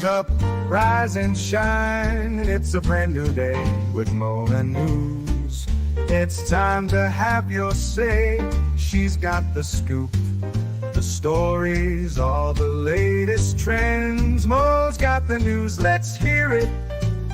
Wake up, rise and shine. It's a brand new day with Mo and News. It's time to have your say. She's got the scoop, the stories, all the latest trends. Mo's got the news, let's hear it.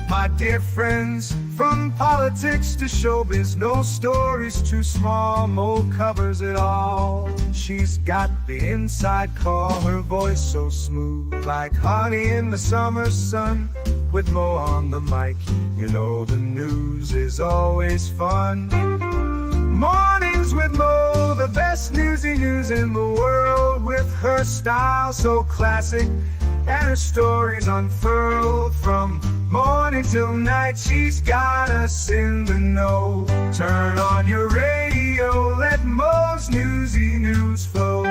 My dear friends, from politics to showbiz, no story's too small. Mo covers it all. She's got the inside call, her voice so smooth, like honey in the summer sun. With Mo on the mic, you know the news is always fun. Mornings with Mo, the best newsy news in the world. With her style so classic and her stories unfurled, from morning till night, she's got us in the know. Turn on your radio, let Mo's newsy news flow.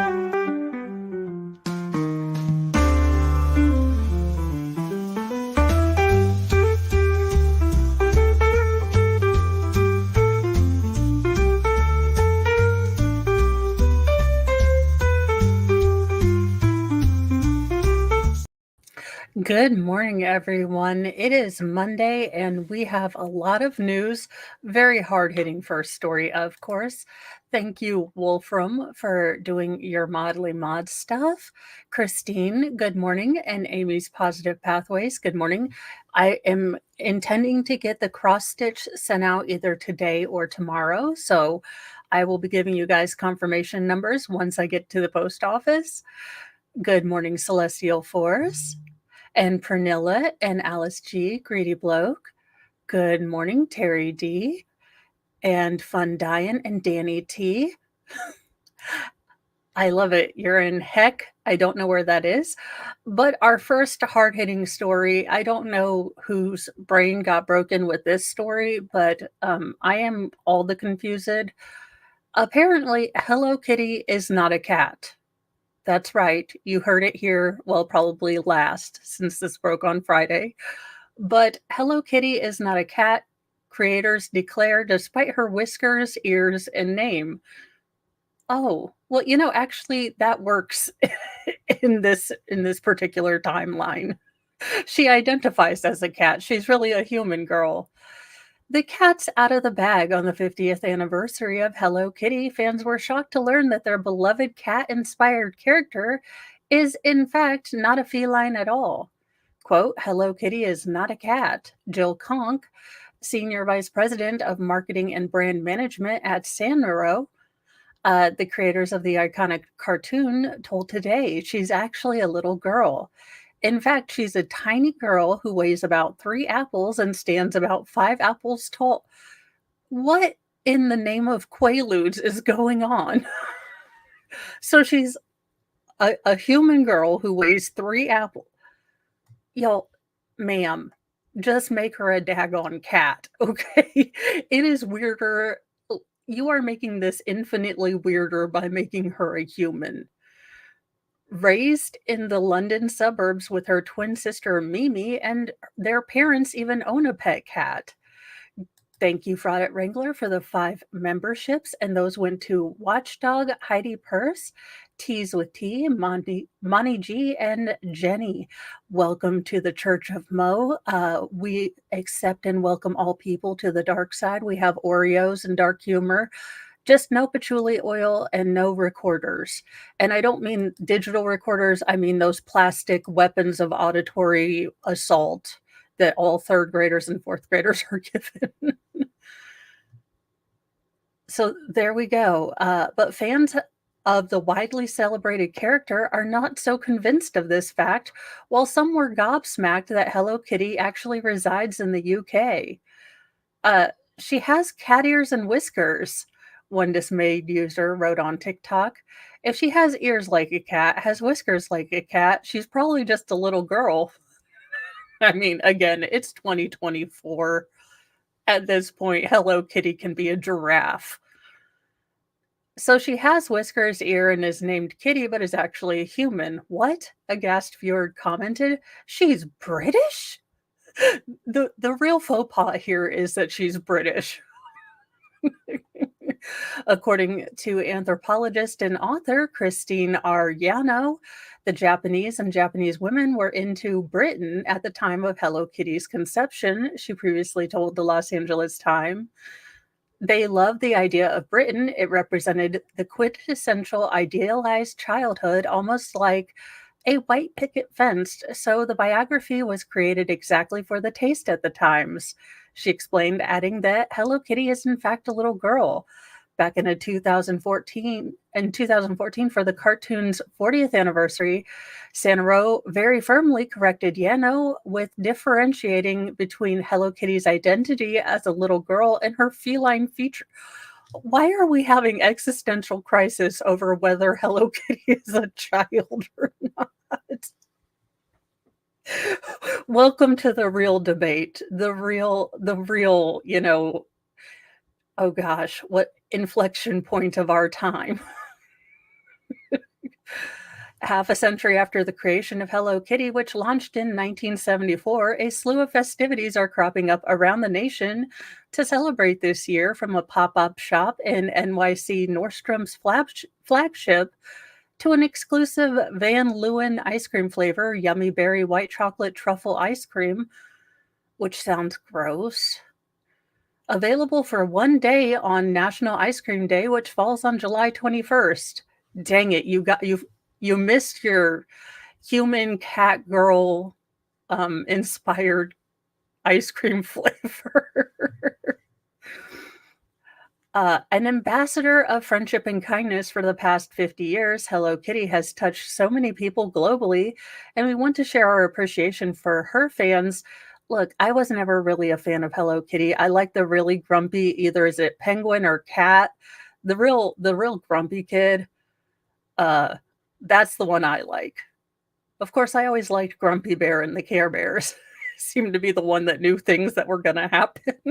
Good morning, everyone. It is Monday, and we have a lot of news. Very hard-hitting first story, of course. Thank you, Wolfram, for doing your Modly Mod stuff. Christine, good morning, and Amy's Positive Pathways, good morning. I am intending to get the cross-stitch sent out either today or tomorrow, so I will be giving you guys confirmation numbers once I get to the post office. Good morning, Celestial Force. And Pernilla and Alice G, Greedy Bloke. Good morning, Terry D. And Fun Diane and Danny T. I love it. You're in heck. I don't know where that is. But our first hard-hitting story, I don't know whose brain got broken with this story, but I am all the confused. Apparently, Hello Kitty is not a cat. That's right. You heard it here, well, probably last, since this broke on Friday. But Hello Kitty is not a cat, creators declare, despite her whiskers, ears, and name. Oh, well, actually, that works in this particular timeline. She identifies as a cat. She's really a human girl. The cat's out of the bag on the 50th anniversary of Hello Kitty. Fans were shocked to learn that their beloved cat-inspired character is, in fact, not a feline at all. Quote, Hello Kitty is not a cat. Jill Conk, Senior Vice President of Marketing and Brand Management at Sanrio, the creators of the iconic cartoon, told Today she's actually a little girl. In fact, she's a tiny girl who weighs about 3 apples and stands about 5 apples tall. What in the name of Quaaludes is going on? So she's a human girl who weighs 3 apples. Y'all, ma'am, just make her a daggone cat, okay? It is weirder. You are making this infinitely weirder by making her a human. Raised in the London suburbs with her twin sister Mimi, and their parents even own a pet cat. Thank you, Fraudit Wrangler, for the 5 memberships, and those went to Watchdog, Heidi Purse, Teas with Tea, Monty G, and Jenny. Welcome to the Church of Mo. We accept and welcome all people to the dark side. We have Oreos and dark humor. Just no patchouli oil and no recorders. And I don't mean digital recorders. I mean those plastic weapons of auditory assault that all 3rd graders and 4th graders are given. So there we go. But fans of the widely celebrated character are not so convinced of this fact, while some were gobsmacked that Hello Kitty actually resides in the UK. She has cat ears and whiskers, one dismayed user wrote on TikTok. If she has ears like a cat, has whiskers like a cat, she's probably just a little girl. I mean, again, it's 2024. At this point, Hello Kitty can be a giraffe. So she has whiskers, ear, and is named Kitty, but is actually a human. What? A Aghast viewer commented. She's British? The real faux pas here is that she's British. According to anthropologist and author Christine R. Yano, the Japanese and Japanese women were into Britain at the time of Hello Kitty's conception, she previously told the Los Angeles Times. They loved the idea of Britain. It represented the quintessential idealized childhood, almost like a white picket fence. So the biography was created exactly for the taste at the times. She explained, adding that Hello Kitty is in fact a little girl. Back in 2014 for the cartoon's 40th anniversary, Sanro very firmly corrected Yano with differentiating between Hello Kitty's identity as a little girl and her feline feature. Why are we having existential crisis over whether Hello Kitty is a child or not? Welcome to the real debate. Oh gosh, what inflection point of our time. Half a century after the creation of Hello Kitty, which launched in 1974, a slew of festivities are cropping up around the nation to celebrate this year, from a pop-up shop in NYC Nordstrom's flagship to an exclusive Van Leeuwen ice cream flavor, yummy berry white chocolate truffle ice cream, which sounds gross. Available for one day on National Ice Cream Day, which falls on July 21st. Dang it, you missed your human cat girl inspired ice cream flavor. An ambassador of friendship and kindness for the past 50 years, Hello Kitty has touched so many people globally, and we want to share our appreciation for her fans. Look, I was never really a fan of Hello Kitty. I like the really grumpy, either is it penguin or cat, the real grumpy kid. That's the one I like. Of course, I always liked Grumpy Bear and the Care Bears. Seemed to be the one that knew things that were going to happen.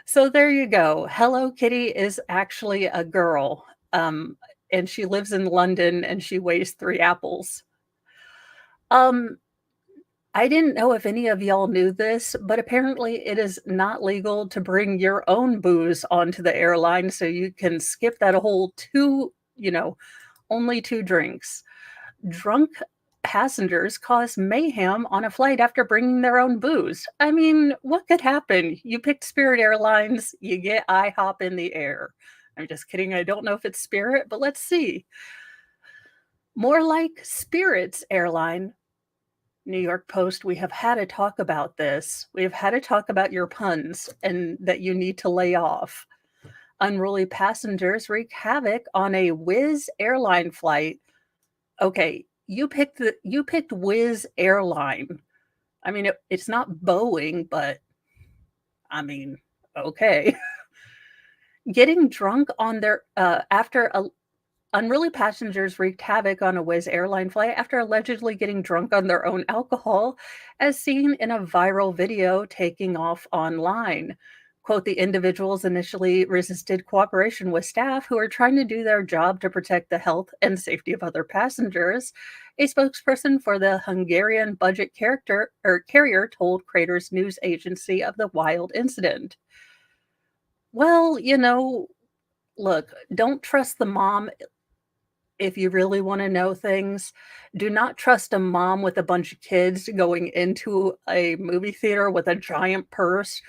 So there you go. Hello Kitty is actually a girl, and she lives in London, and she weighs 3 apples. I didn't know if any of y'all knew this, but apparently it is not legal to bring your own booze onto the airline, so you can skip that whole only 2 drinks. Drunk passengers cause mayhem on a flight after bringing their own booze. I mean, what could happen? You picked Spirit Airlines, you get IHOP in the air. I'm just kidding. I don't know if it's Spirit, but let's see. More like Spirit's airline. New York Post, we have had to talk about this. We have had to talk about your puns and that you need to lay off. Unruly passengers wreak havoc on a Wizz airline flight. Okay, you picked Wizz airline. I mean, it's not Boeing, but I mean, okay. Getting drunk on their unruly passengers wreaked havoc on a Wizz airline flight after allegedly getting drunk on their own alcohol, as seen in a viral video taking off online. Quote, the individuals initially resisted cooperation with staff who are trying to do their job to protect the health and safety of other passengers. A spokesperson for the Hungarian budget carrier told Craters news agency of the wild incident. Well, look, don't trust the mom. If you really want to know things, do not trust a mom with a bunch of kids going into a movie theater with a giant purse.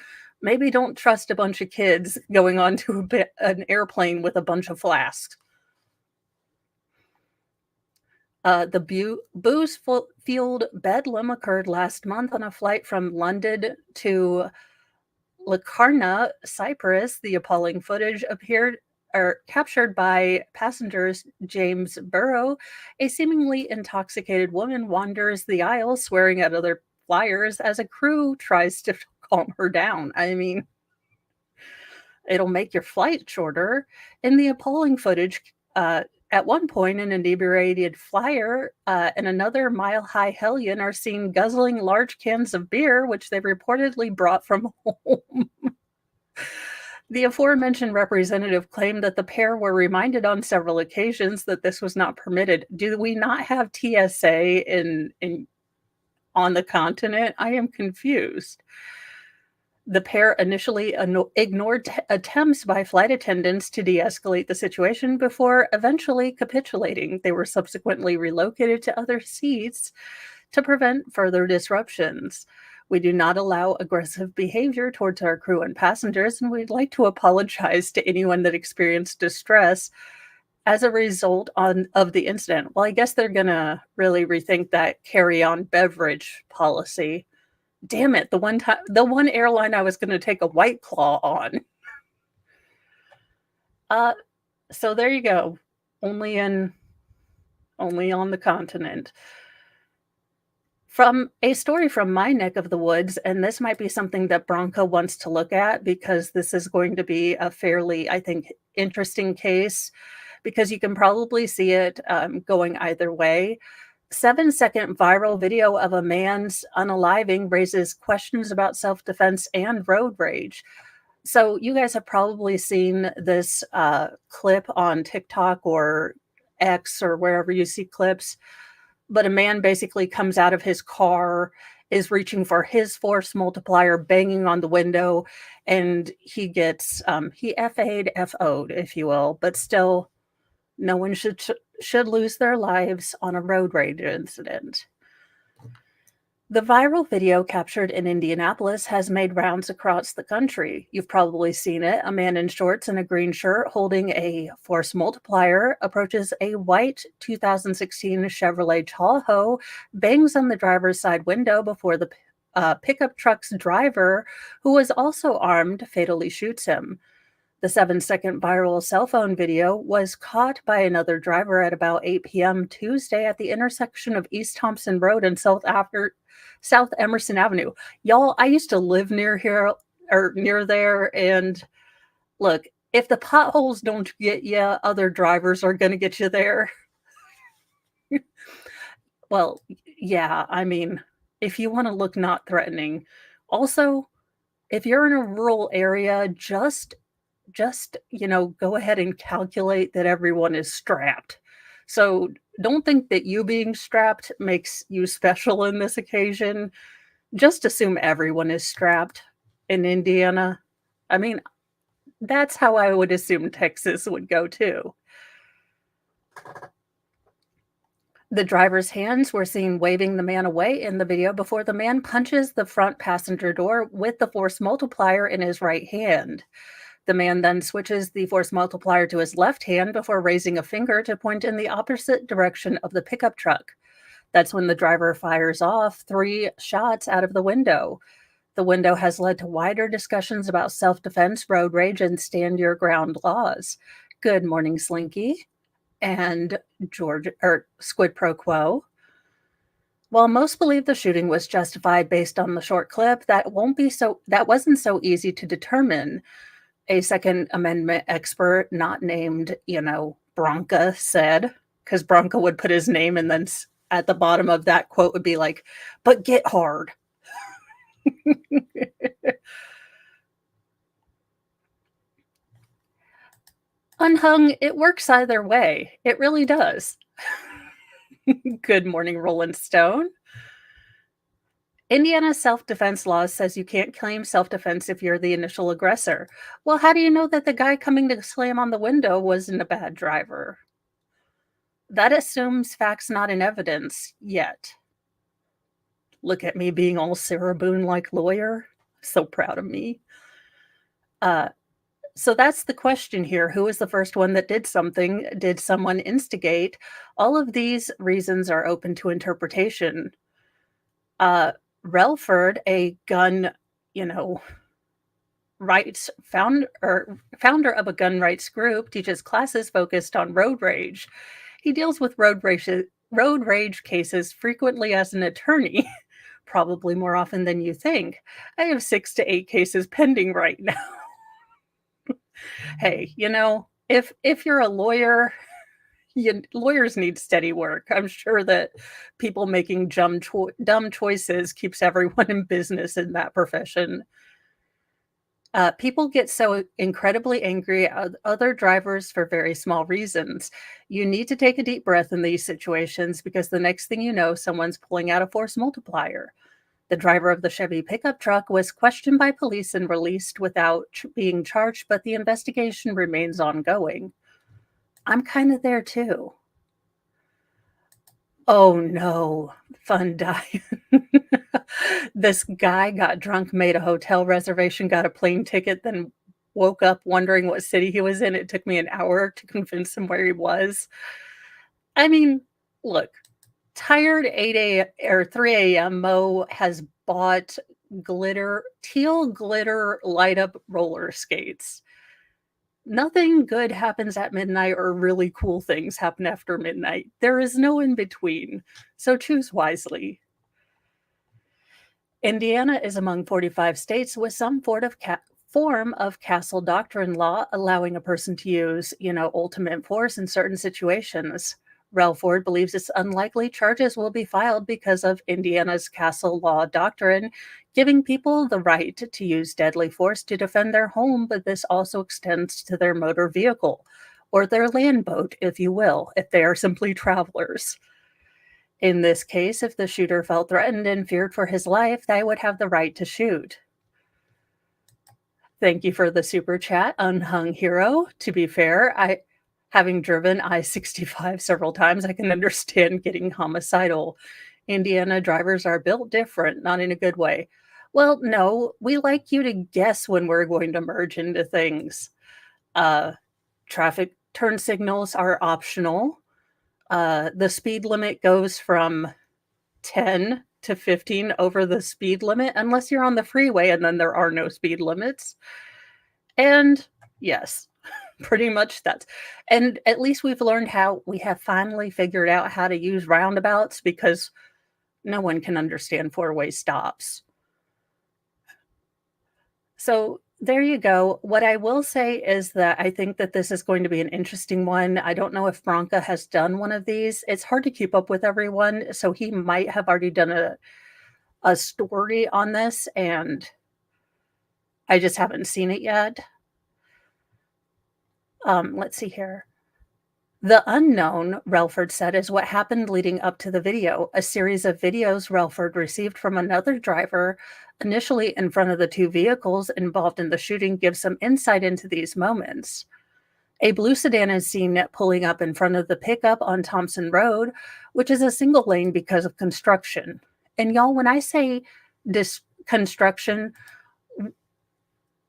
Maybe don't trust a bunch of kids going onto an airplane with a bunch of flasks. The booze-fueled bedlam occurred last month on a flight from London to Locarno, Cyprus. The appalling footage captured by passengers James Burrow. A seemingly intoxicated woman wanders the aisle, swearing at other flyers as a crew tries to calm her down. I mean, it'll make your flight shorter. In the appalling footage, at one point, an inebriated flyer and another mile-high hellion are seen guzzling large cans of beer, which they reportedly brought from home. The aforementioned representative claimed that the pair were reminded on several occasions that this was not permitted. Do we not have TSA on the continent? I am confused. The pair initially ignored attempts by flight attendants to de escalate the situation before eventually capitulating. They were subsequently relocated to other seats to prevent further disruptions. We do not allow aggressive behavior towards our crew and passengers, and we'd like to apologize to anyone that experienced distress as a result of the incident. Well, I guess they're going to really rethink that carry on beverage policy. Damn it, the one airline I was gonna take a White Claw on. Uh, so there you go. Only in only on the continent. From a story from my neck of the woods, and this might be something that Bronco wants to look at because this is going to be a fairly, I think, interesting case because you can probably see it going either way. 7-second viral video of a man's unaliving raises questions about self-defense and road rage. So you guys have probably seen this clip on TikTok or X or wherever you see clips, but a man basically comes out of his car, is reaching for his force multiplier, banging on the window, and he gets he FO'd, if you will, but still no one should lose their lives on a road rage incident. The viral video captured in Indianapolis has made rounds across the country. You've probably seen it. A man in shorts and a green shirt holding a force multiplier approaches a white 2016 Chevrolet Tahoe, bangs on the driver's side window before the pickup truck's driver, who was also armed, fatally shoots him. The 7-second viral cell phone video was caught by another driver at about 8 p.m. Tuesday at the intersection of East Thompson Road and South Emerson Avenue. Y'all, I used to live near here or near there, and look, if the potholes don't get you, other drivers are going to get you there. Well, yeah, I mean, if you want to look not threatening. Also, if you're in a rural area, just go ahead and calculate that everyone is strapped. So don't think that you being strapped makes you special in this occasion. Just assume everyone is strapped in Indiana. I mean, that's how I would assume Texas would go too. The driver's hands were seen waving the man away in the video before the man punches the front passenger door with the force multiplier in his right hand. The man then switches the force multiplier to his left hand before raising a finger to point in the opposite direction of the pickup truck. That's when the driver fires off 3 shots out of the window. The window has led to wider discussions about self-defense, road rage, and stand your ground laws. Good morning, Slinky and Squid Pro Quo. While most believe the shooting was justified based on the short clip, that wasn't so easy to determine. A Second Amendment expert, not named, Bronca, said, because Bronca would put his name and then at the bottom of that quote would be like, but get hard. Unhung, it works either way. It really does. Good morning, Rolling Stone. Indiana's self-defense law says you can't claim self-defense if you're the initial aggressor. Well, how do you know that the guy coming to slam on the window wasn't a bad driver? That assumes facts not in evidence yet. Look at me being all Sarah Boone-like lawyer. So proud of me. So that's the question here. Who was the first one that did something? Did someone instigate? All of these reasons are open to interpretation. Relford, a gun, rights founder of a gun rights group, teaches classes focused on road rage. He deals with road rage cases frequently as an attorney, probably more often than you think. I have 6 to 8 cases pending right now. Hey, if you're a lawyer, lawyers need steady work. I'm sure that people making dumb choices keeps everyone in business in that profession. People get so incredibly angry at other drivers for very small reasons. You need to take a deep breath in these situations because the next thing you know, someone's pulling out a force multiplier. The driver of the Chevy pickup truck was questioned by police and released without being charged, but the investigation remains ongoing. I'm kind of there too. Oh no, fun die. This guy got drunk, made a hotel reservation, got a plane ticket, then woke up wondering what city he was in. It took me an hour to convince him where he was. I mean, look, tired 8 or 3 a.m. Mo has bought teal glitter light up roller skates. Nothing good happens at midnight or really cool things happen after midnight. There is no in between, so choose wisely. Indiana is among 45 states with some form of castle doctrine law allowing a person to use, ultimate force in certain situations. Relford believes it's unlikely charges will be filed because of Indiana's castle law doctrine, giving people the right to use deadly force to defend their home, but this also extends to their motor vehicle, or their land boat, if you will, if they are simply travelers. In this case, if the shooter felt threatened and feared for his life, they would have the right to shoot. Thank you for the super chat, Unhung Hero. To be fair, having driven I-65 several times, I can understand getting homicidal. Indiana drivers are built different, not in a good way. Well, no, we like you to guess when we're going to merge into things. Traffic turn signals are optional. The speed limit goes from 10 to 15 over the speed limit, unless you're on the freeway, and then there are no speed limits. And yes, pretty much that's, and at least we have finally figured out how to use roundabouts, because no one can understand four-way stops. So there you go. What I will say is that I think that this is going to be an interesting one. I don't know if Branca has done one of these. It's hard to keep up with everyone, so he might have already done a story on this, and I just haven't seen it yet. Let's see here. The unknown, Relford said, is what happened leading up to the video. A series of videos Relford received from another driver, initially in front of the two vehicles involved in the shooting, gives some insight into these moments. A blue sedan is seen pulling up in front of the pickup on Thompson Road, which is a single lane because of construction. And y'all, when I say this construction,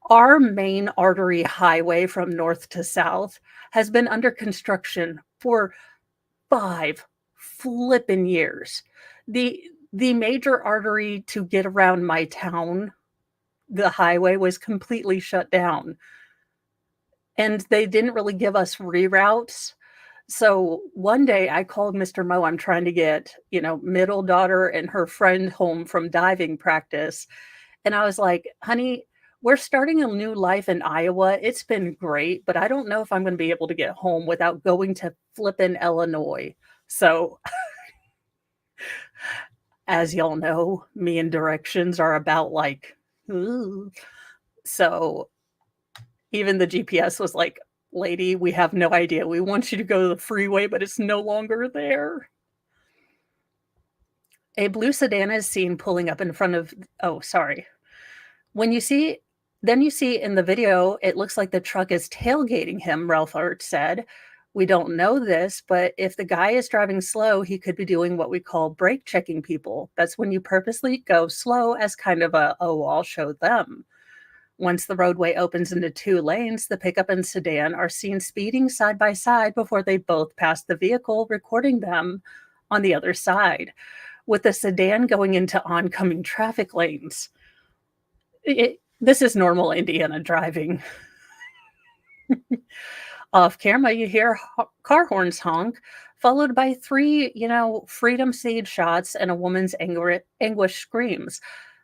our main artery highway from north to south has been under construction for 5 flippin' years. The major artery to get around my town, the highway, was completely shut down. And they didn't really give us reroutes. So one day I called Mr. Mo. I'm trying to get, middle daughter and her friend home from diving practice. And I was like, honey, we're starting a new life in Iowa. It's been great, but I don't know if I'm going to be able to get home without going to flippin' Illinois. So, as y'all know, me and directions are about like, ooh. So even the GPS was like, lady, we have no idea. We want you to go to the freeway, but it's no longer there. A blue sedan is seen pulling up in front of, Then you see in the video, it looks like the truck is tailgating him, Relford said. We don't know this, but if the guy is driving slow, he could be doing what we call brake checking people. That's when you purposely go slow as kind of I'll show them. Once the roadway opens into 2 lanes, the pickup and sedan are seen speeding side by side before they both pass the vehicle, recording them on the other side, with the sedan going into oncoming traffic lanes. This is normal Indiana driving. Off camera, you hear car horns honk, followed by 3, freedom seed shots and a woman's anguish screams.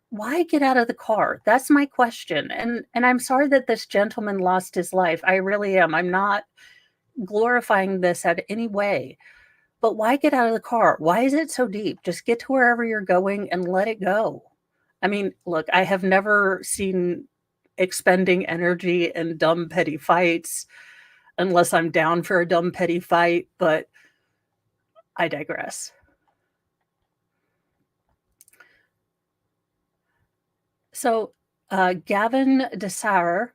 Why get out of the car? That's my question. And I'm sorry that this gentleman lost his life. I really am. I'm not glorifying this at any way. But why get out of the car? Why is it so deep? Just get to wherever you're going and let it go. I mean, look, I have never seen expending energy in dumb, petty fights, unless I'm down for a dumb, petty fight, but I digress. So, Gavin DeSauer,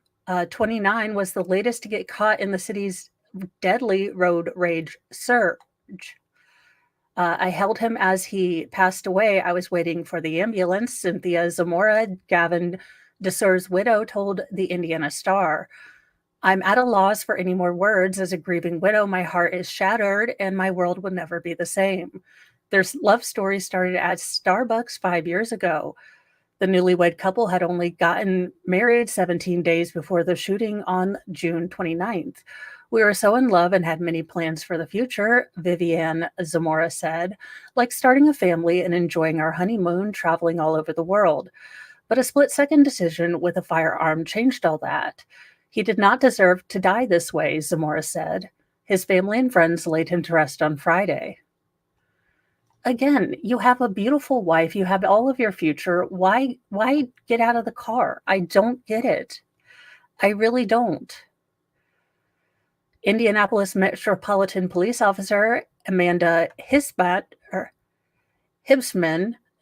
29, was the latest to get caught in the city's deadly road rage surge. I held him as he passed away. I was waiting for the ambulance. Cynthia Zamora, Gavin DeSauer's widow, told the Indiana Star. I'm at a loss for any more words. As a grieving widow, my heart is shattered and my world will never be the same. Their love story started at Starbucks 5 years ago. The newlywed couple had only gotten married 17 days before the shooting on June 29th. We were so in love and had many plans for the future, Vivienne Zamora said, like starting a family and enjoying our honeymoon, traveling all over the world. But a split second decision with a firearm changed all that. He did not deserve to die this way, Zamora said. His family and friends laid him to rest on Friday. Again, you have a beautiful wife, you have all of your future. Why get out of the car? I don't get it. I really don't. Indianapolis Metropolitan Police Officer Amanda Hibsman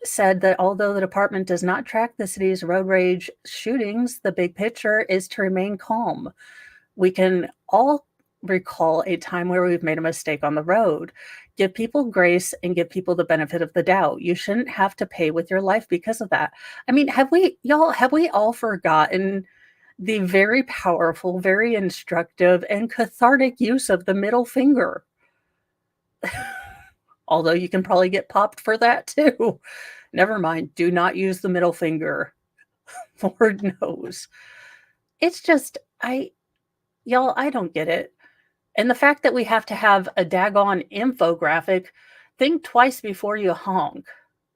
said that although the department does not track the city's road rage shootings, the big picture is to remain calm. We can all recall a time where we've made a mistake on the road. Give people grace and give people the benefit of the doubt. You shouldn't have to pay with your life because of that. I mean, have we all forgotten the very powerful, very instructive, and cathartic use of the middle finger? Although you can probably get popped for that too. Never mind. Do not use the middle finger. Lord knows. It's just, I don't get it. And the fact that we have to have a daggone infographic, think twice before you honk.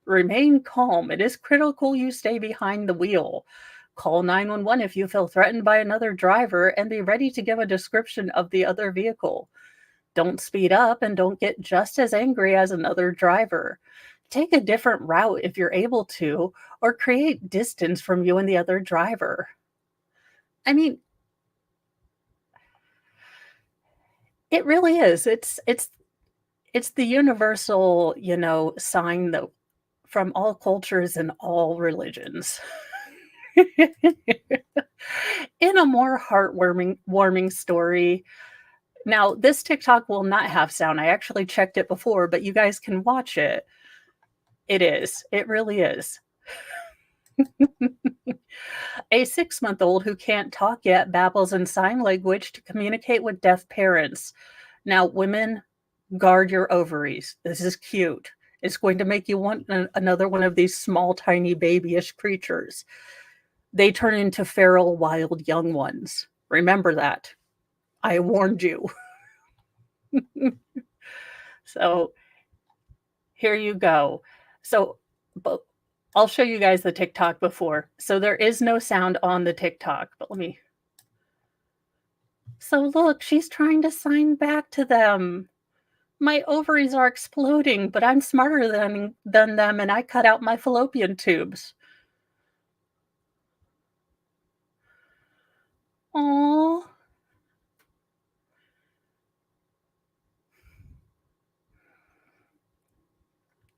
Remain calm. It is critical you stay behind the wheel. Call 911 if you feel threatened by another driver and be ready to give a description of the other vehicle. Don't speed up and don't get just as angry as another driver. Take a different route if you're able to, or create distance from you and the other driver. I mean, it really is. It's the universal, sign that from all cultures and all religions. In a more warming story. Now, this TikTok will not have sound. I actually checked it before, but you guys can watch it. It is. It really is. A 6-month-old who can't talk yet babbles in sign language to communicate with deaf parents. Now, women, guard your ovaries. This is cute. It's going to make you want another one of these small, tiny, babyish creatures. They turn into feral, wild young ones. Remember that. I warned you. So here you go. So, but I'll show you guys the TikTok before. So there is no sound on the TikTok, but so look, she's trying to sign back to them. My ovaries are exploding, but I'm smarter than them, and I cut out my fallopian tubes. Aww.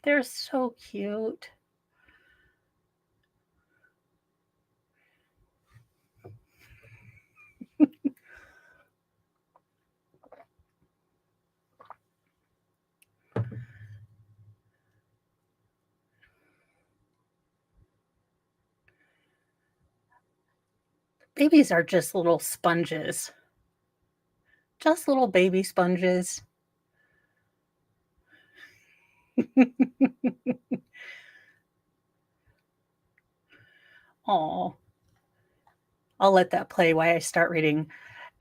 They're so cute. Babies are just little sponges. Just little baby sponges. Aw. I'll let that play while I start reading.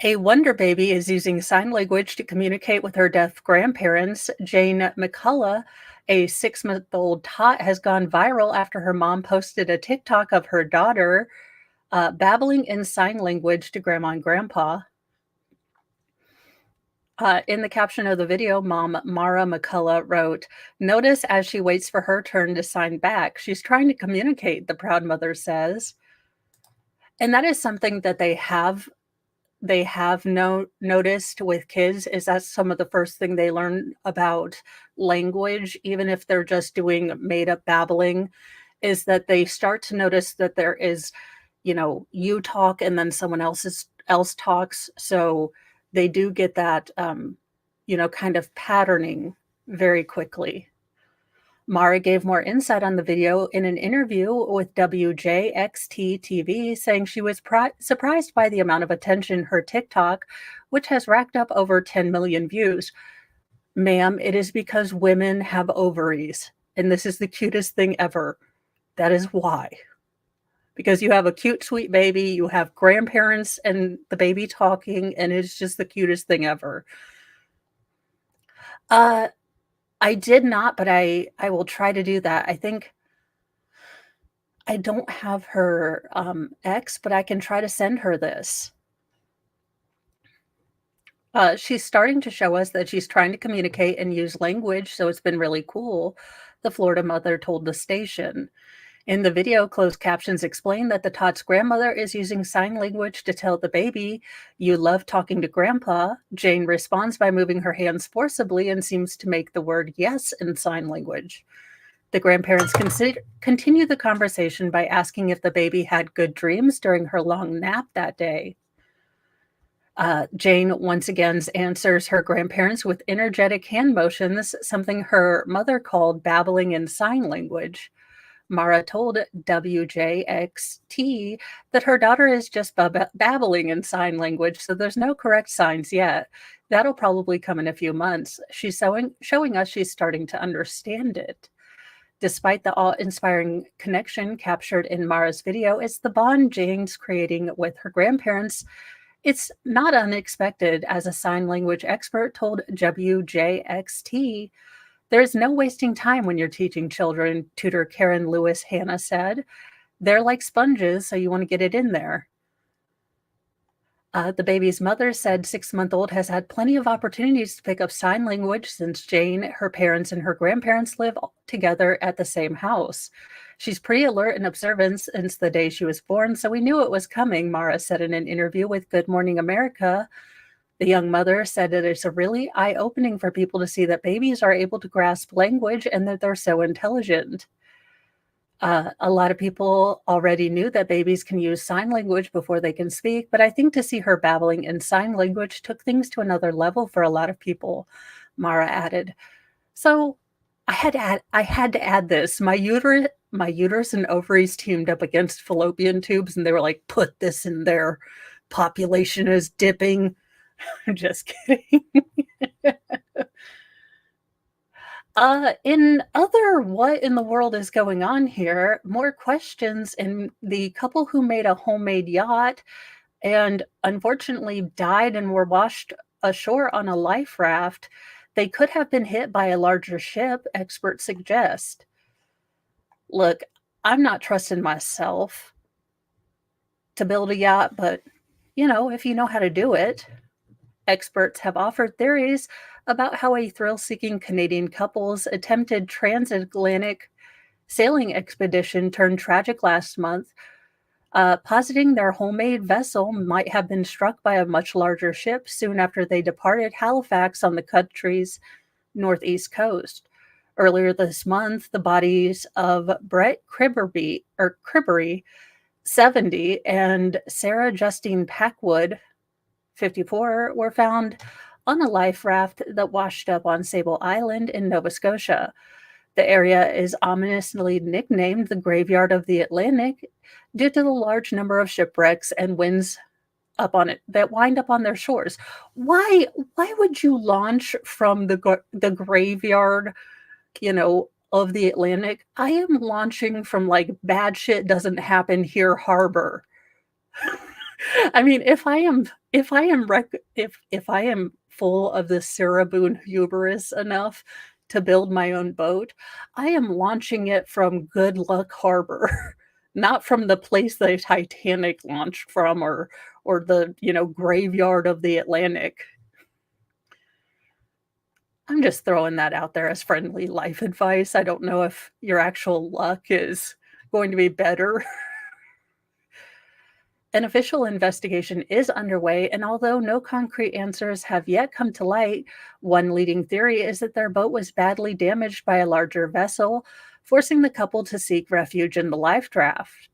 A wonder baby is using sign language to communicate with her deaf grandparents. Jane McCullough, a 6-month-old tot, has gone viral after her mom posted a TikTok of her daughter babbling in sign language to grandma and grandpa. In the caption of the video, mom Mara McCullough wrote, "Notice as she waits for her turn to sign back. She's trying to communicate," the proud mother says. And that is something that they have noticed with kids, is that some of the first thing they learn about language, even if they're just doing made up babbling, is that they start to notice that there is, you talk and then someone else talks. So they do get that, kind of patterning very quickly. Mara gave more insight on the video in an interview with WJXT TV, saying she was surprised by the amount of attention her TikTok, which has racked up over 10 million views. Ma'am, it is because women have ovaries, and this is the cutest thing ever. That is why. Because you have a cute, sweet baby, you have grandparents and the baby talking, and it's just the cutest thing ever. Uh, I did not, but I will try to do that. I think I don't have her, ex, but I can try to send her this. She's starting to show us that she's trying to communicate and use language, so it's been really cool, the Florida mother told the station. In the video, closed captions explain that the tot's grandmother is using sign language to tell the baby, "You love talking to grandpa." Jane responds by moving her hands forcibly and seems to make the word yes in sign language. The grandparents continue the conversation by asking if the baby had good dreams during her long nap that day. Jane once again answers her grandparents with energetic hand motions, something her mother called babbling in sign language. Mara told WJXT that her daughter is just babbling in sign language, so there's no correct signs yet. That'll probably come in a few months. She's showing us she's starting to understand it. Despite the awe-inspiring connection captured in Mara's video, it's the bond Jane's creating with her grandparents. It's not unexpected, as a sign language expert told WJXT. There's no wasting time when you're teaching children, tutor Karen Lewis Hanna said. They're like sponges, so you want to get it in there. The baby's mother said 6-month-old has had plenty of opportunities to pick up sign language since Jane, her parents, and her grandparents live together at the same house. She's pretty alert and observant since the day she was born, so we knew it was coming, Mara said in an interview with Good Morning America. The young mother said that it's a really eye-opening for people to see that babies are able to grasp language and that they're so intelligent. A lot of people already knew that babies can use sign language before they can speak, but I think to see her babbling in sign language took things to another level for a lot of people, Mara added. So I had to add this. My uterus and ovaries teamed up against fallopian tubes, and they were like, "Put this in there. Population is dipping." I'm just kidding. In other what in the world is going on here, more questions in the couple who made a homemade yacht and unfortunately died and were washed ashore on a life raft. They could have been hit by a larger ship, experts suggest. Look, I'm not trusting myself to build a yacht, but if you know how to do it. Experts have offered theories about how a thrill-seeking Canadian couple's attempted transatlantic sailing expedition turned tragic last month, positing their homemade vessel might have been struck by a much larger ship soon after they departed Halifax on the country's northeast coast. Earlier this month, the bodies of Brett Cribbery, 70, and Sarah Justine Packwood, 54, were found on a life raft that washed up on Sable Island in Nova Scotia. The area is ominously nicknamed the Graveyard of the Atlantic due to the large number of shipwrecks and winds up on it that wind up on their shores. Why would you launch from the graveyard, of the Atlantic? I am launching from like bad shit doesn't happen here harbor. I mean, if I am full of the Sarah Boone hubris enough to build my own boat, I am launching it from Good Luck Harbor, not from the place the Titanic launched from, or the graveyard of the Atlantic. I'm just throwing that out there as friendly life advice. I don't know if your actual luck is going to be better. An official investigation is underway, and although no concrete answers have yet come to light, one leading theory is that their boat was badly damaged by a larger vessel. forcing the couple to seek refuge in the life raft.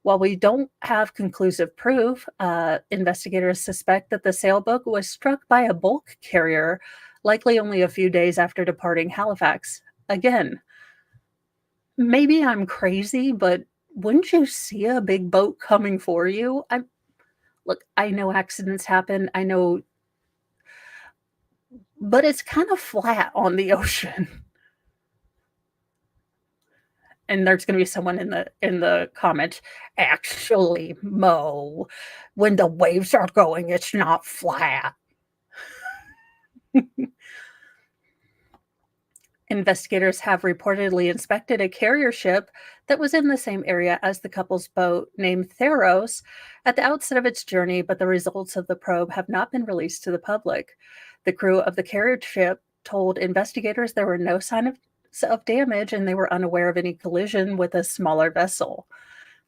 While we don't have conclusive proof, investigators suspect that the sailboat was struck by a bulk carrier, likely only a few days after departing Halifax. Again, maybe I'm crazy, but wouldn't you see a big boat coming for you? Look, I know accidents happen. I know, but it's kind of flat on the ocean. And there's going to be someone in the comment, actually, Mo, when the waves are going, it's not flat. Investigators have reportedly inspected a carrier ship that was in the same area as the couple's boat, named Theros, at the outset of its journey, but the results of the probe have not been released to the public. The crew of the carrier ship told investigators there were no signs of damage and they were unaware of any collision with a smaller vessel.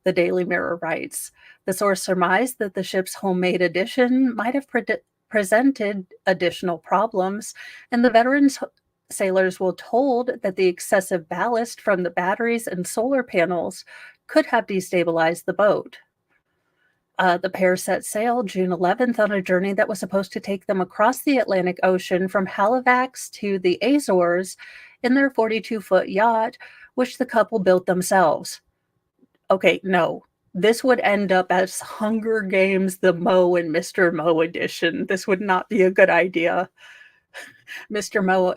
The Daily Mirror writes, the source surmised that the ship's homemade addition might have presented additional problems, and the veterans sailors were told that the excessive ballast from the batteries and solar panels could have destabilized the boat. The pair set sail June 11th on a journey that was supposed to take them across the Atlantic Ocean from Halifax to the Azores in their 42-foot yacht, which the couple built themselves. Okay, no. This would end up as Hunger Games, the Mo and Mr. Mo edition. This would not be a good idea. Mr. Mo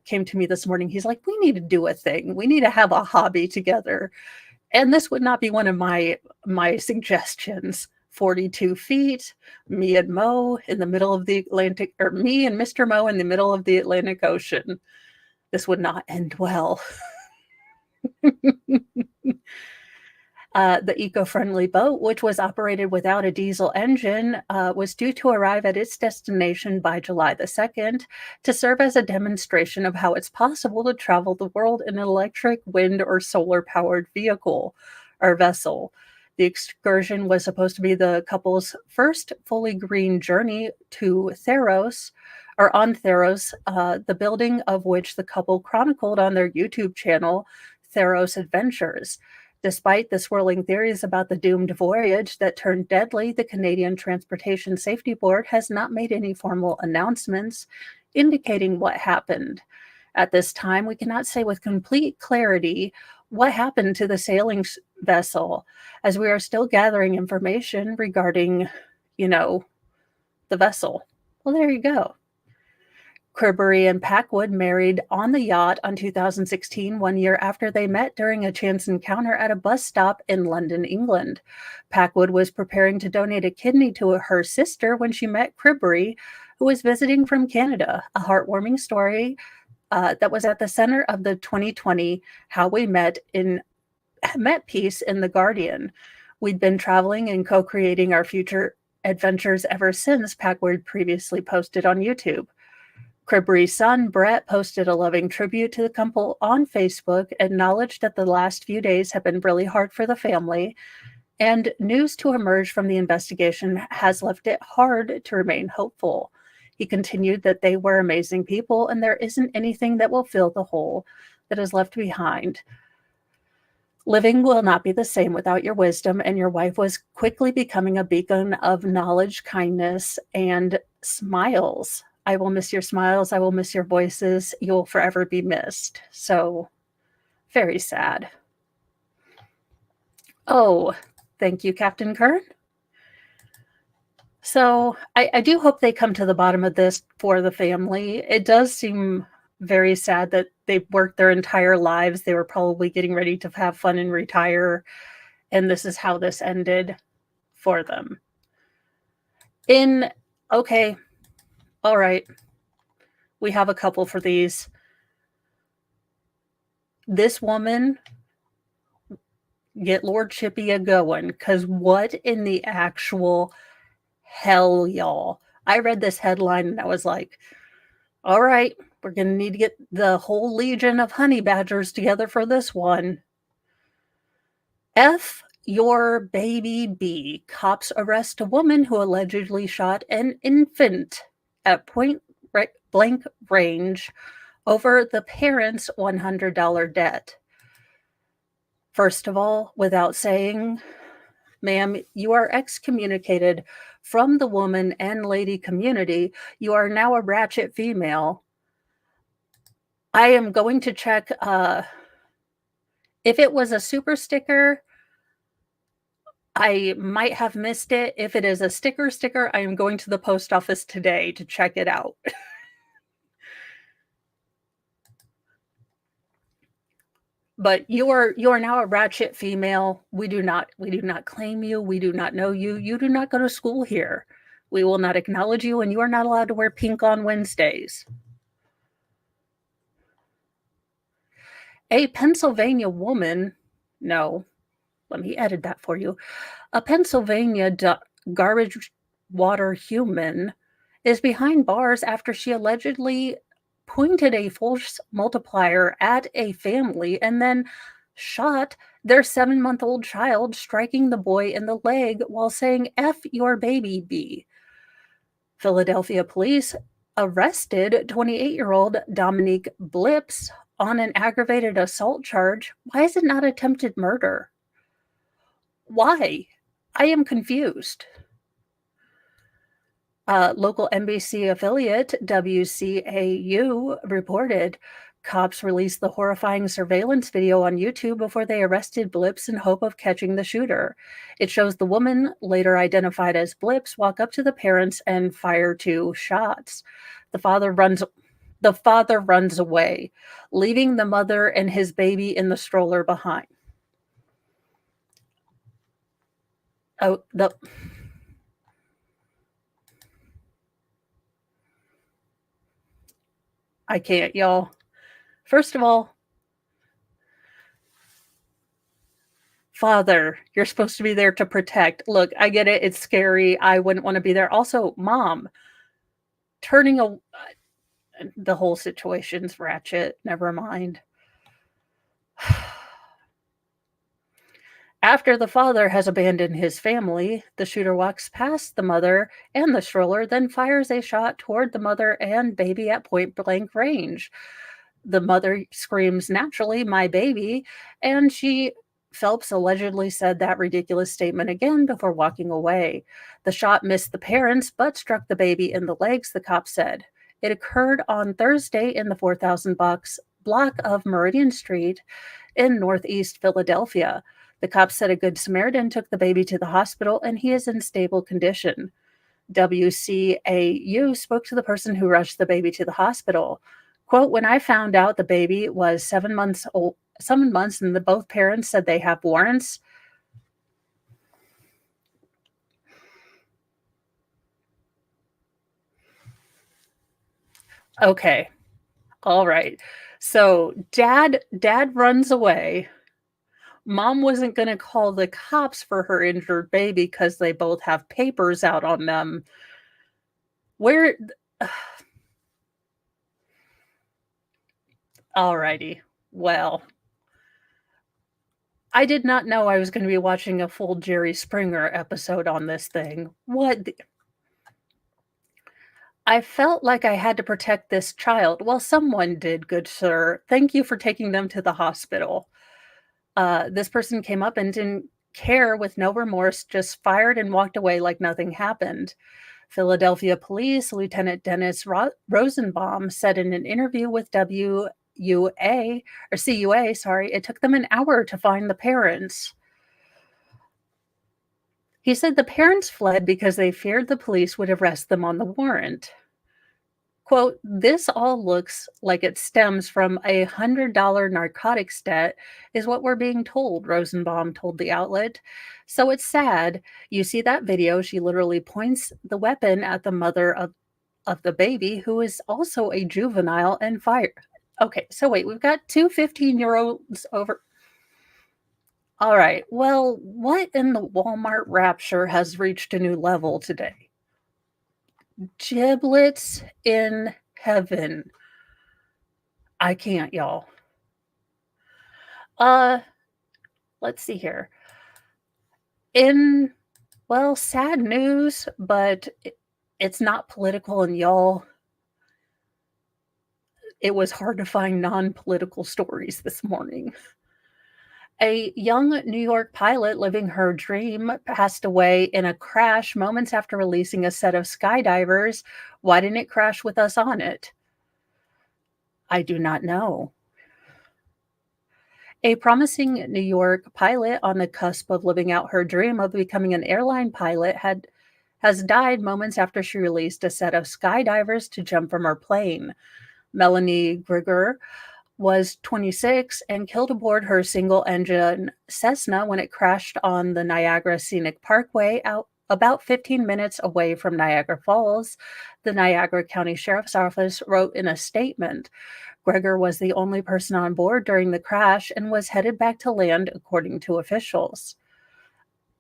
came to me this morning. He's like, we need to do a thing. We need to have a hobby together. And this would not be one of my suggestions. 42 feet, me and Mo in the middle of the Atlantic, or me and Mr. Mo in the middle of the Atlantic Ocean. This would not end well. The eco-friendly boat, which was operated without a diesel engine, was due to arrive at its destination by July the 2nd to serve as a demonstration of how it's possible to travel the world in an electric, wind, or solar-powered vehicle or vessel. The excursion was supposed to be the couple's first fully green journey to Theros, or on Theros, the building of which the couple chronicled on their YouTube channel, Theros Adventures. Despite the swirling theories about the doomed voyage that turned deadly, the Canadian Transportation Safety Board has not made any formal announcements indicating what happened. At this time, we cannot say with complete clarity what happened to the sailing vessel, as we are still gathering information regarding, the vessel. Well, there you go. Cribbery and Packwood married on the yacht on 2016, 1 year after they met during a chance encounter at a bus stop in London, England. Packwood was preparing to donate a kidney to her sister when she met Cribbery, who was visiting from Canada. A heartwarming story that was at the center of the 2020 How We Met piece in The Guardian. We'd been traveling and co-creating our future adventures ever since, Packwood previously posted on YouTube. Cribbery's son, Brett, posted a loving tribute to the couple on Facebook, acknowledged that the last few days have been really hard for the family, and news to emerge from the investigation has left it hard to remain hopeful. He continued that they were amazing people, and there isn't anything that will fill the hole that is left behind. Living will not be the same without your wisdom, and your wife was quickly becoming a beacon of knowledge, kindness, and smiles. I will miss your smiles. I will miss your voices. You will forever be missed. So, very sad. Oh, thank you, Captain Kern. So, I do hope they come to the bottom of this for the family. It does seem very sad that they've worked their entire lives. They were probably getting ready to have fun and retire. And this is how this ended for them. Okay. All right. We have a couple for these. This woman, get Lord Chippy a going, because what in the actual hell, y'all? I read this headline and I was like, all right, we're going to need to get the whole legion of honey badgers together for this one. F your baby B. Cops arrest a woman who allegedly shot an infant at point blank range over the parents' $100 debt. First of all, without saying, ma'am, you are excommunicated from the woman and lady community. You are now a ratchet female. I am going to check, if it was a super sticker, I might have missed it. If it is a sticker, I am going to the post office today to check it out. But you are now a ratchet female. We do not claim you. We do not know you. You do not go to school here. We will not acknowledge you, and you are not allowed to wear pink on Wednesdays. A Pennsylvania woman, no, let me edit that for you. A Pennsylvania garbage water human is behind bars after she allegedly pointed a force multiplier at a family and then shot their 7-month-old child, striking the boy in the leg while saying, F your baby B. Philadelphia police arrested 28-year-old Dominique Blips on an aggravated assault charge. Why is it not attempted murder? Why? I am confused. Local NBC affiliate WCAU reported cops released the horrifying surveillance video on YouTube before they arrested Blips in hope of catching the shooter. It shows the woman, later identified as Blips, walk up to the parents and fire 2 shots. The father runs away, leaving the mother and his baby in the stroller behind. Oh, I can't, y'all. First of all, father, you're supposed to be there to protect. Look, I get it. It's scary. I wouldn't want to be there. Also, mom, the whole situation's ratchet. Never mind. After the father has abandoned his family, the shooter walks past the mother and the stroller, then fires a shot toward the mother and baby at point blank range. The mother screams, naturally, my baby, and Phelps allegedly said that ridiculous statement again before walking away. The shot missed the parents but struck the baby in the legs, the cop said. It occurred on Thursday in the 4,000 block of Meridian Street in Northeast Philadelphia. The cops said a Good Samaritan took the baby to the hospital and he is in stable condition. WCAU spoke to the person who rushed the baby to the hospital. Quote, when I found out the baby was 7 months and both parents said they have warrants. Okay. All right. So dad runs away. Mom wasn't going to call the cops for her injured baby because they both have papers out on them. Alrighty. Well, I did not know I was going to be watching a full Jerry Springer episode on this thing. I felt like I had to protect this child. Well, someone did, good sir. Thank you for taking them to the hospital. This person came up and didn't care with no remorse, just fired and walked away like nothing happened. Philadelphia Police Lieutenant Dennis Rosenbaum said in an interview with CUA, it took them an hour to find the parents. He said the parents fled because they feared the police would arrest them on the warrant. Quote, this all looks like it stems from a $100 narcotics debt, is what we're being told, Rosenbaum told the outlet. So it's sad. You see that video, she literally points the weapon at the mother of the baby, who is also a juvenile, and fire. Okay, so wait, we've got 2 15-year-olds over. All right, well, what in the Walmart rapture has reached a new level today? Giblets in heaven. I can't, y'all. Let's see here. Sad news, but it's not political, and y'all, it was hard to find non-political stories this morning. A young New York pilot living her dream passed away in a crash moments after releasing a set of skydivers. Why didn't it crash with us on it? I do not know. A promising New York pilot on the cusp of living out her dream of becoming an airline pilot has died moments after she released a set of skydivers to jump from her plane. Melanie Grigger was 26 and killed aboard her single-engine Cessna when it crashed on the Niagara Scenic Parkway out about 15 minutes away from Niagara Falls, the Niagara County Sheriff's Office wrote in a statement. Gregor was the only person on board during the crash and was headed back to land, according to officials.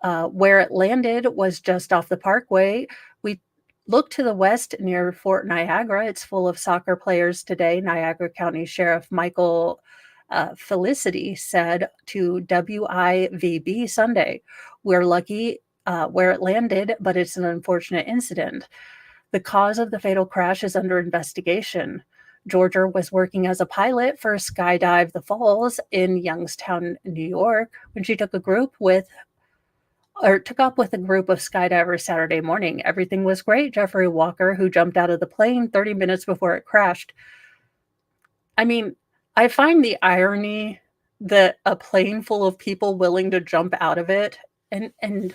Where it landed was just off the parkway. We look to the west near Fort Niagara. It's full of soccer players today, Niagara County Sheriff Michael Felicity said to WIVB Sunday. We're lucky where it landed, but it's an unfortunate incident. The cause of the fatal crash is under investigation. Georgia was working as a pilot for Skydive the Falls in Youngstown, New York, when she took up with a group of skydivers Saturday morning. Everything was great, Jeffrey Walker, who jumped out of the plane 30 minutes before it crashed. I mean, I find the irony that a plane full of people willing to jump out of it and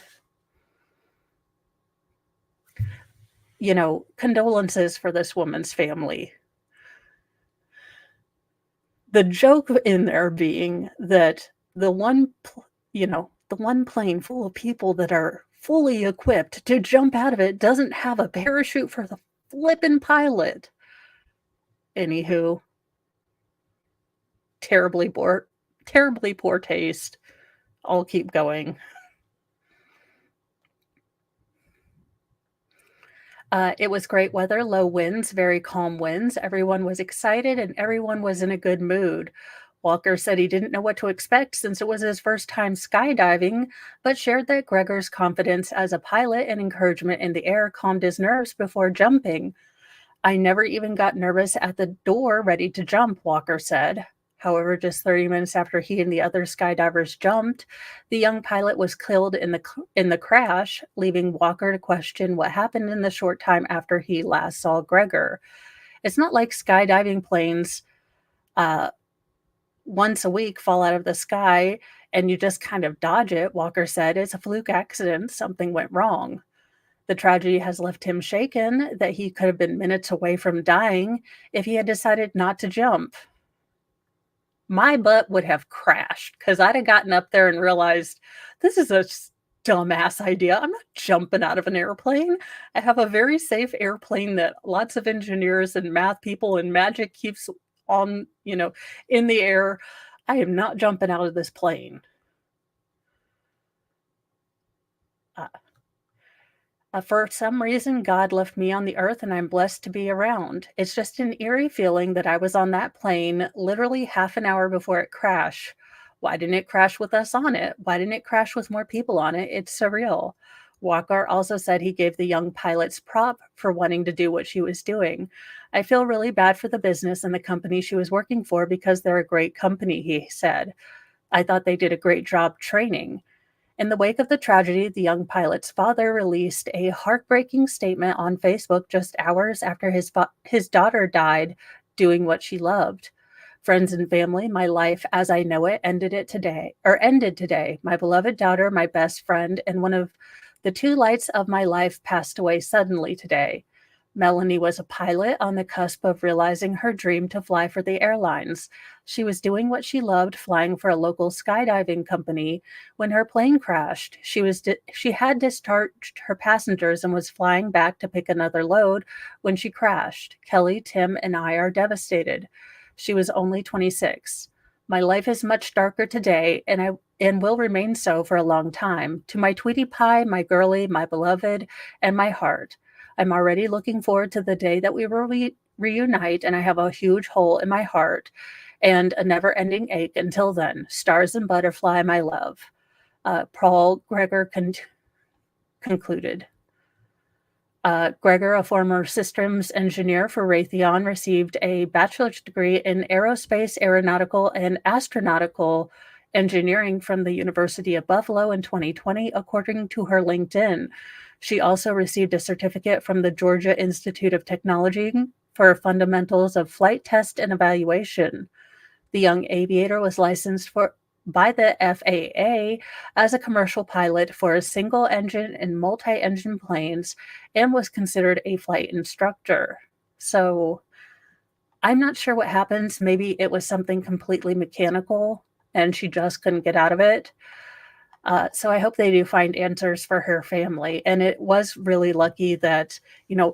condolences for this woman's family. The joke in there being that the one plane full of people that are fully equipped to jump out of it doesn't have a parachute for the flippin' pilot. Anywho, terribly poor taste. I'll keep going. It was great weather, low winds, very calm winds. Everyone was excited and everyone was in a good mood. Walker said he didn't know what to expect since it was his first time skydiving, but shared that Gregor's confidence as a pilot and encouragement in the air calmed his nerves before jumping. I never even got nervous at the door ready to jump, Walker said. However, just 30 minutes after he and the other skydivers jumped, the young pilot was killed in the crash, leaving Walker to question what happened in the short time after he last saw Gregor. It's not like skydiving planes once a week fall out of the sky and you just kind of dodge it, Walker said. It's a fluke accident. Something went wrong. The tragedy has left him shaken that he could have been minutes away from dying if he had decided not to jump. My butt would have crashed because I'd have gotten up there and realized this is a dumbass idea. I'm not jumping out of an airplane. I have a very safe airplane that lots of engineers and math people and magic keeps on, in the air. I am not jumping out of this plane. For some reason, God left me on the earth and I'm blessed to be around. It's just an eerie feeling that I was on that plane literally half an hour before it crashed. Why didn't it crash with us on it? Why didn't it crash with more people on it? It's surreal. Walker also said he gave the young pilot's prop for wanting to do what she was doing. I feel really bad for the business and the company she was working for because they're a great company, he said. I thought they did a great job training. In the wake of the tragedy, the young pilot's father released a heartbreaking statement on Facebook just hours after his daughter died doing what she loved. Friends and family, my life as I know it ended today. My beloved daughter, my best friend, and one of the two lights of my life passed away suddenly today. Melanie was a pilot on the cusp of realizing her dream to fly for the airlines. She was doing what she loved, flying for a local skydiving company, when her plane crashed. She had discharged her passengers and was flying back to pick another load when she crashed. Kelly, Tim, and I are devastated. She was only 26. My life is much darker today, and will remain so for a long time. To my Tweety Pie, my girlie, my beloved, and my heart. I'm already looking forward to the day that we will reunite, and I have a huge hole in my heart and a never-ending ache until then. Stars and butterfly, my love. Paul Gregor concluded. Gregor, a former systems engineer for Raytheon, received a bachelor's degree in aerospace, aeronautical, and astronautical engineering from the University of Buffalo in 2020, according to her LinkedIn. She also received a certificate from the Georgia Institute of Technology for fundamentals of flight test and evaluation. The young aviator was licensed by the FAA as a commercial pilot for a single engine and multi engine planes and was considered a flight instructor. So I'm not sure what happens. Maybe it was something completely mechanical and she just couldn't get out of it. So I hope they do find answers for her family. And it was really lucky that,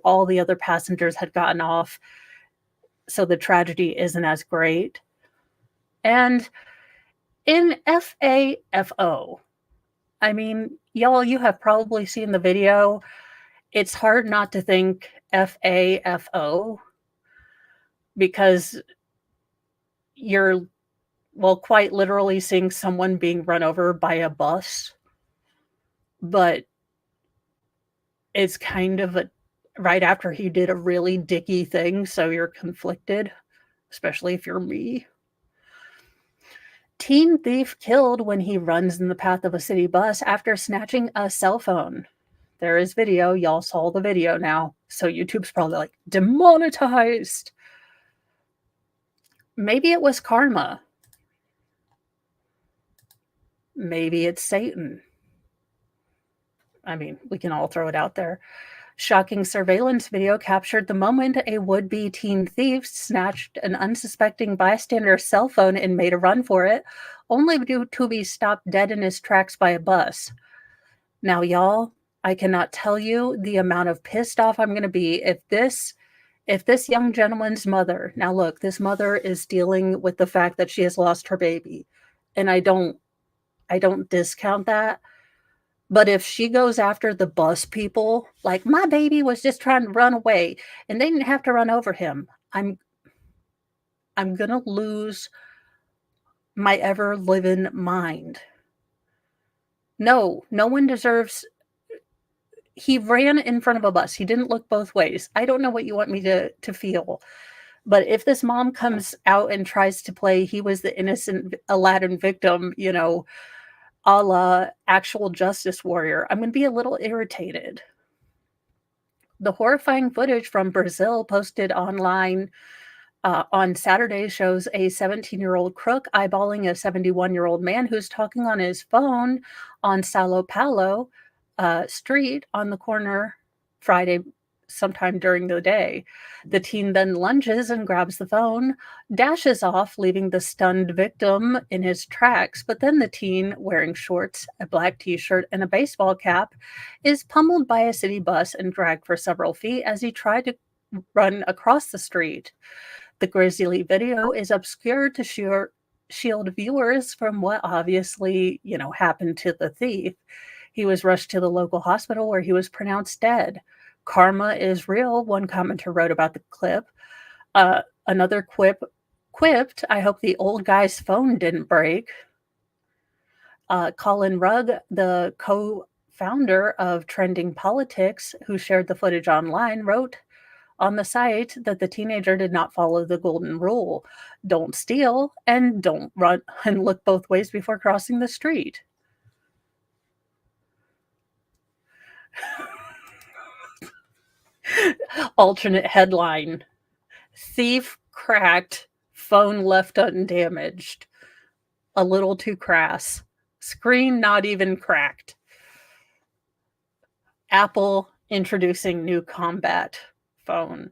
all the other passengers had gotten off, so the tragedy isn't as great. And in FAFO, I mean, y'all, you have probably seen the video. It's hard not to think FAFO because you're, well, quite literally seeing someone being run over by a bus. But it's kind of right after he did a really dicky thing, so you're conflicted, especially if you're me. Teen thief killed when he runs in the path of a city bus after snatching a cell phone. There is video. Y'all saw the video now. So YouTube's probably like, demonetized. Maybe it was karma. Maybe it's Satan. I mean, we can all throw it out there. Shocking surveillance video captured the moment a would-be teen thief snatched an unsuspecting bystander's cell phone and made a run for it, only to be stopped dead in his tracks by a bus. Now, y'all, I cannot tell you the amount of pissed off I'm going to be if this young gentleman's mother, now look, this mother is dealing with the fact that she has lost her baby, and I don't discount that. But if she goes after the bus people, like my baby was just trying to run away and they didn't have to run over him, I'm going to lose my ever living mind. No one deserves. He ran in front of a bus. He didn't look both ways. I don't know what you want me to feel. But if this mom comes out and tries to play he was the innocent Aladdin victim, a la actual justice warrior, I'm going to be a little irritated. The horrifying footage from Brazil posted online on Saturday shows a 17-year-old crook eyeballing a 71-year-old man who's talking on his phone on Sao Paulo street on the corner Friday sometime during the day. The teen then lunges and grabs the phone, dashes off, leaving the stunned victim in his tracks. But then the teen, wearing shorts, a black t-shirt, and a baseball cap, is pummeled by a city bus and dragged for several feet as he tried to run across the street. The grisly video is obscured to shield viewers from what obviously, happened to the thief. He was rushed to the local hospital where he was pronounced dead. Karma is real, one commenter wrote about the clip. Another quipped, I hope the old guy's phone didn't break. Colin Rugg, the co-founder of Trending Politics, who shared the footage online, wrote on the site that the teenager did not follow the golden rule. Don't steal and don't run and look both ways before crossing the street. Alternate headline: thief cracked, phone left undamaged. A little too crass. Screen not even cracked. Apple introducing new combat phone.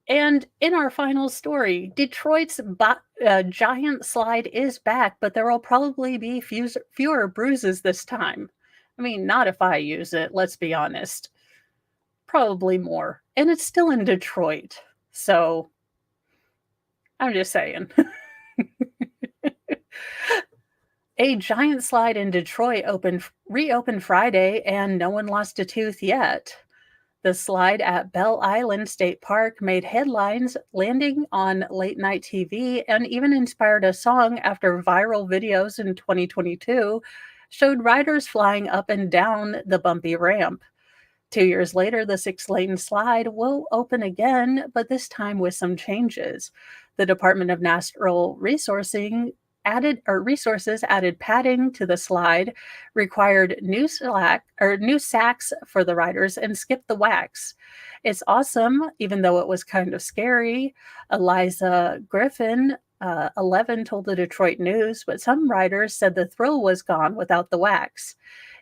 And in our final story, Detroit's giant slide is back, but there will probably be fewer bruises this time. I mean, not if I use it, let's be honest. Probably more. And it's still in Detroit. So, I'm just saying. A giant slide in Detroit reopened Friday, and no one lost a tooth yet. The slide at Belle Island State Park made headlines, landing on late-night TV, and even inspired a song after viral videos in 2022 showed riders flying up and down the bumpy ramp. 2 years later, the 6-lane slide will open again, but this time with some changes. The Department of Natural Resources added padding to the slide, required new sacks for the riders, and skipped the wax. It's awesome, even though it was kind of scary. Eliza Griffin, 11, told the Detroit News, but some riders said the thrill was gone without the wax.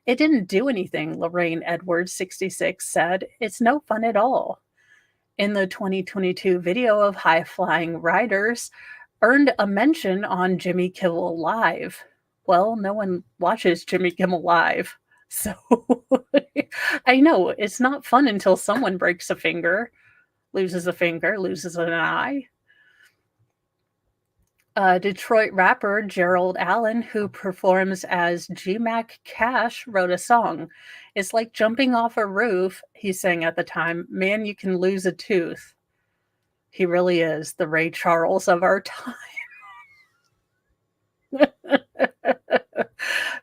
It didn't do anything, Lorraine Edwards, 66, said. It's no fun at all. In the 2022 video of high flying riders, earned a mention on Jimmy Kimmel Live. Well, no one watches Jimmy Kimmel Live. So I know it's not fun until someone breaks a finger, loses an eye. Detroit rapper Gerald Allen, who performs as G-Mac Cash, wrote a song. It's like jumping off a roof, he sang at the time. Man, you can lose a tooth. He really is the Ray Charles of our time.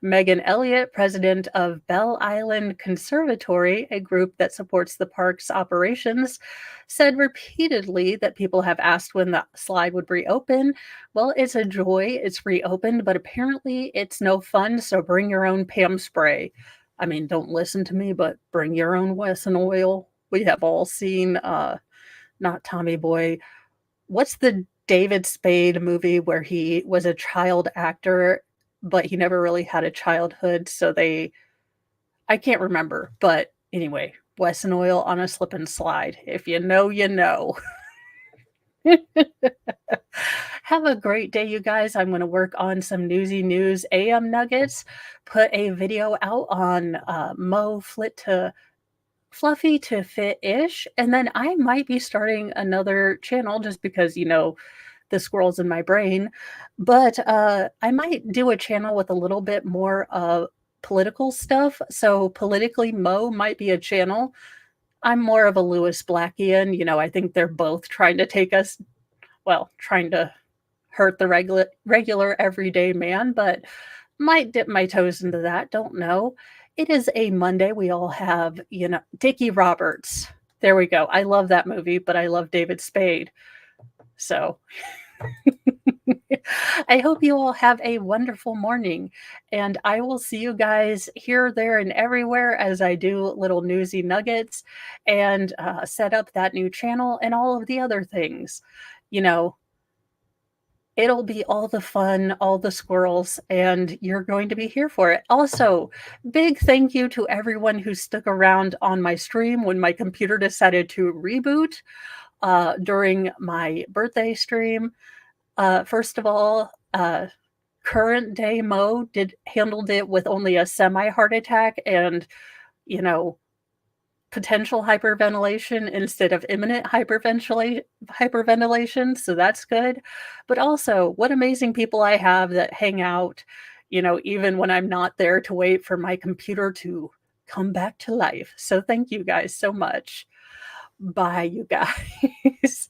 Megan Elliott, president of Belle Island Conservatory, a group that supports the park's operations, said repeatedly that people have asked when the slide would reopen. Well, it's a joy. It's reopened, but apparently it's no fun, so bring your own Pam spray. I mean, don't listen to me, but bring your own Wesson oil. We have all seen, not Tommy Boy. What's the David Spade movie where he was a child actor, but he never really had a childhood? So I can't remember. But anyway, Wesson oil on a slip and slide. If you know, you know. Have a great day, you guys. I'm going to work on some Newsy News AM nuggets, put a video out on Fluffy to Fit-ish, and then I might be starting another channel just because, the squirrels in my brain. But I might do a channel with a little bit more political stuff. So Politically Mo might be a channel. I'm more of a Lewis Blackian. I think they're both trying to hurt the regular everyday man, but might dip my toes into that. Don't know. It is a Monday. We all have, Dickie Roberts. There we go. I love that movie, but I love David Spade. So I hope you all have a wonderful morning, and I will see you guys here, there, and everywhere as I do little newsy nuggets and set up that new channel and all of the other things. It'll be all the fun, all the squirrels, and you're going to be here for it. Also, big thank you to everyone who stuck around on my stream when my computer decided to reboot during my birthday stream. First of all, current day Mo handled it with only a semi-heart attack and, potential hyperventilation instead of imminent hyperventilation. So that's good. But also, what amazing people I have that hang out, even when I'm not there to wait for my computer to come back to life. So thank you guys so much. Bye, you guys.